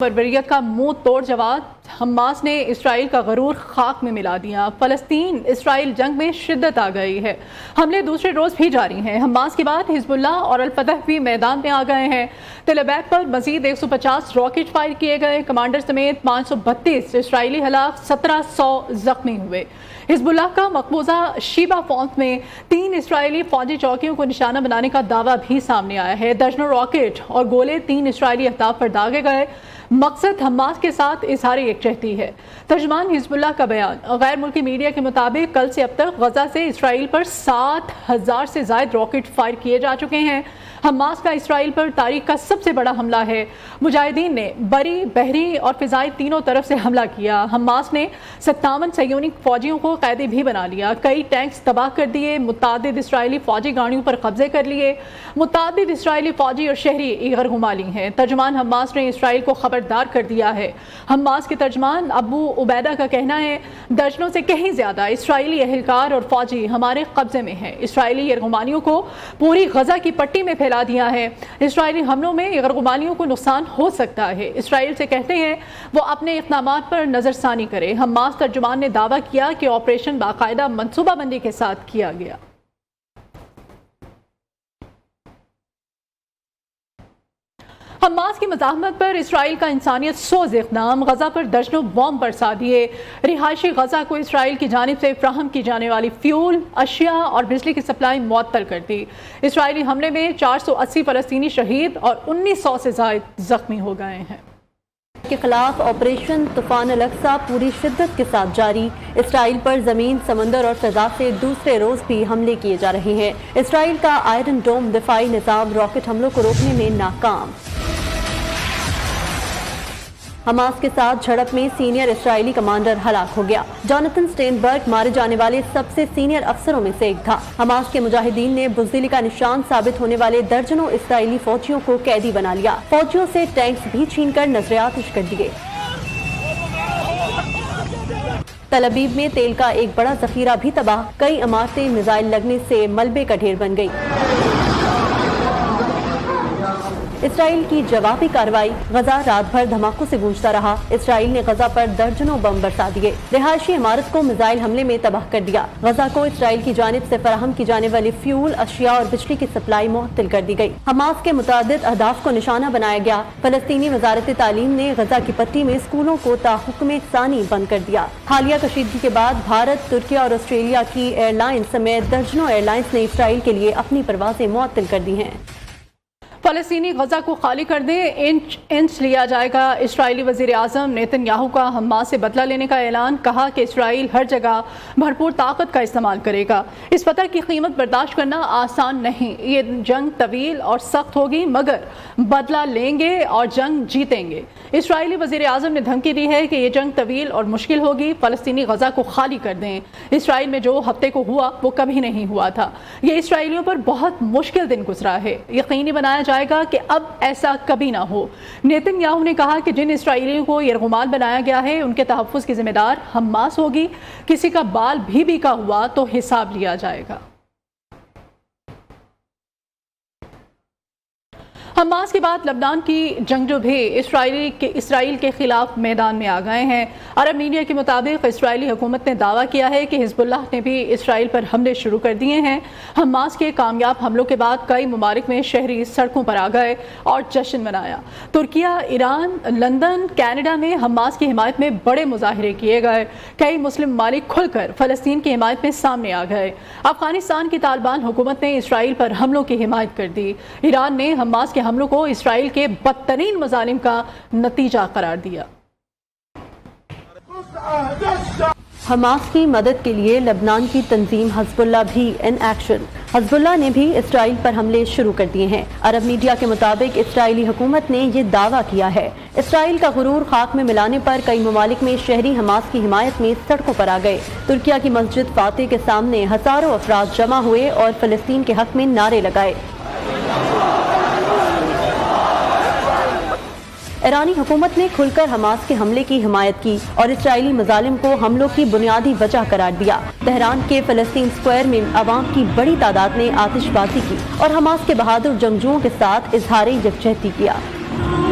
بربریت کا منہ توڑ جواب حماس نے اسرائیل کا غرور خاک میں ملا دیا۔ فلسطین اسرائیل جنگ میں شدت آ گئی ہے۔ حملے دوسرے روز بھی جاری ہیں۔ حماس کے بعد حزب اللہ اور الفتح بھی میدان میں آ گئے ہیں۔ تل ابیب پر مزید 150 راکٹ فائر کیے گئے۔ کمانڈر سمیت 532 اسرائیلی ہلاک، 1700 زخمی ہوئے۔ حزب اللہ کا مقبوضہ شیبہ فونت میں 3 اسرائیلی فوجی چوکیوں کو نشانہ بنانے کا دعویٰ بھی سامنے آیا ہے۔ درجنوں راکٹ اور گولے 3 اسرائیلی اہداف پر داغے گئے۔ مقصد حماس کے ساتھ اظہار یکجہتی ہے۔ ترجمان حزب اللہ کا بیان۔ غیر ملکی میڈیا کے مطابق کل سے اب تک غزہ سے اسرائیل پر 7000 سے زائد راکٹ فائر کیے جا چکے ہیں۔ حماس کا اسرائیل پر تاریخ کا سب سے بڑا حملہ ہے۔ مجاہدین نے بری، بحری اور فضائی تینوں طرف سے حملہ کیا۔ حماس نے 57 صہیونی فوجیوں کو قیدی بھی بنا لیا۔ کئی ٹینکس تباہ کر دیے۔ متعدد اسرائیلی فوجی گاڑیوں پر قبضے کر لیے۔ متعدد اسرائیلی فوجی اور شہری یرغمالی ہیں۔ ترجمان حماس نے اسرائیل کو خبردار کر دیا ہے۔ حماس کے ترجمان ابو عبیدہ کا کہنا ہے، درجنوں سے کہیں زیادہ اسرائیلی اہلکار اور فوجی ہمارے قبضے میں ہیں۔ اسرائیلی یرغمالیوں کو پوری غزہ کی پٹی میں پھیلا دیا ہے۔ اسرائیلی حملوں میں یرغمالیوں کو نقصان ہو سکتا ہے۔ اسرائیل سے کہتے ہیں وہ اپنے اقدامات پر نظر ثانی کرے۔ حماس ترجمان نے دعویٰ کیا کہ آپریشن باقاعدہ منصوبہ بندی کے ساتھ کیا گیا۔ حماس کی مزاحمت پر اسرائیل کا انسانیت سوز اقدام۔ غزہ پر درجنوں بم برسا دیے۔ رہائشی غزہ کو اسرائیل کی جانب سے فراہم کی جانے والی فیول، اشیاء اور بجلی کی سپلائی معطل کر دی۔ اسرائیلی حملے میں 480 فلسطینی شہید اور 1900 سے زائد زخمی ہو گئے ہیں۔ کے خلاف آپریشن طوفان الاقصی پوری شدت کے ساتھ جاری۔ اسرائیل پر زمین، سمندر اور فضا سے دوسرے روز بھی حملے کیے جا رہے ہیں۔ اسرائیل کا آئرن ڈوم دفاعی نظام راکٹ حملوں کو روکنے میں ناکام۔ حماس کے ساتھ جھڑپ میں سینئر اسرائیلی کمانڈر ہلاک ہو گیا۔ جوناتھن سٹینبرگ مارے جانے والے سب سے سینئر افسروں میں سے ایک تھا۔ حماس کے مجاہدین نے بزدلی کا نشان ثابت ہونے والے درجنوں اسرائیلی فوجیوں کو قیدی بنا لیا۔ فوجیوں سے ٹینکس بھی چھین کر نظر آتش کر دیے۔ تل ابیب میں تیل کا ایک بڑا ذخیرہ بھی تباہ، کئی عمارتیں میزائل لگنے سے ملبے کا ڈھیر بن گئی۔ اسرائیل کی جوابی کارروائی۔ غزہ رات بھر دھماکوں سے گونجتا رہا۔ اسرائیل نے غزہ پر درجنوں بم برسا دیے۔ رہائشی عمارت کو میزائل حملے میں تباہ کر دیا۔ غزہ کو اسرائیل کی جانب سے فراہم کی جانے والی فیول، اشیاء اور بجلی کی سپلائی معطل کر دی گئی۔ حماس کے متعدد اہداف کو نشانہ بنایا گیا۔ فلسطینی وزارت تعلیم نے غزہ کی پٹی میں اسکولوں کو تاحکم ثانی بند کر دیا۔ حالیہ کشیدگی کے بعد بھارت، ترکیہ اور آسٹریلیا کی ایئر لائنز سمیت درجنوں ایئر لائنز نے اسرائیل کے لیے اپنی پروازیں معطل کر دی ہیں۔ فلسطینی غزہ کو خالی کر دیں، انچ لیا جائے گا۔ اسرائیلی وزیر اعظم نیتن یاہو کا حماس سے بدلہ لینے کا اعلان۔ کہا کہ اسرائیل ہر جگہ بھرپور طاقت کا استعمال کرے گا۔ اس فتح کی قیمت برداشت کرنا آسان نہیں۔ یہ جنگ طویل اور سخت ہوگی، مگر بدلہ لیں گے اور جنگ جیتیں گے۔ اسرائیلی وزیر اعظم نے دھمکی دی ہے کہ یہ جنگ طویل اور مشکل ہوگی۔ فلسطینی غزہ کو خالی کر دیں۔ اسرائیل میں جو ہفتے کو ہوا وہ کبھی نہیں ہوا تھا۔ یہ اسرائیلیوں پر بہت مشکل دن گزرا ہے۔ یقینی بنایا جائے گا کہ اب ایسا کبھی نہ ہو۔ نیتن یاہو نے کہا کہ جن اسرائیلیوں کو یرغمال بنایا گیا ہے ان کے تحفظ کی ذمہ دار حماس ہوگی۔ کسی کا بال بھی بیکا ہوا تو حساب لیا جائے گا۔ حماس کے بعد لبنان کی جنگجو بھی اسرائیل کے خلاف میدان میں آ گئے ہیں۔ عرب میڈیا کے مطابق اسرائیلی حکومت نے دعویٰ کیا ہے کہ حزب اللہ نے بھی اسرائیل پر حملے شروع کر دیے ہیں۔ حماس کے کامیاب حملوں کے بعد کئی ممالک میں شہری سڑکوں پر آ گئے اور جشن منایا۔ ترکیہ، ایران، لندن، کینیڈا میں حماس کی حمایت میں بڑے مظاہرے کیے گئے۔ کئی مسلم ممالک کھل کر فلسطین کی حمایت میں سامنے آ گئے۔ افغانستان کی طالبان حکومت نے اسرائیل پر حملوں کی حمایت کر دی۔ ایران نے حماس کے حملوں کو اسرائیل کے بدترین مظالم کا نتیجہ قرار دیا۔ حماس کی مدد کے لیے لبنان کی تنظیم حزب اللہ بھی ان ایکشن۔ حزب اللہ نے بھی اسرائیل پر حملے شروع کر دیے ہیں۔ عرب میڈیا کے مطابق اسرائیلی حکومت نے یہ دعویٰ کیا ہے۔ اسرائیل کا غرور خاک میں ملانے پر کئی ممالک میں شہری حماس کی حمایت میں سڑکوں پر آ گئے۔ ترکیہ کی مسجد فاتح کے سامنے ہزاروں افراد جمع ہوئے اور فلسطین کے حق میں نعرے لگائے۔ ایرانی حکومت نے کھل کر حماس کے حملے کی حمایت کی اور اسرائیلی مظالم کو حملوں کی بنیادی وجہ قرار دیا۔ تہران کے فلسطین سکوائر میں عوام کی بڑی تعداد نے آتش بازی کی اور حماس کے بہادر جنگجوؤں کے ساتھ اظہار یکجہتی کیا۔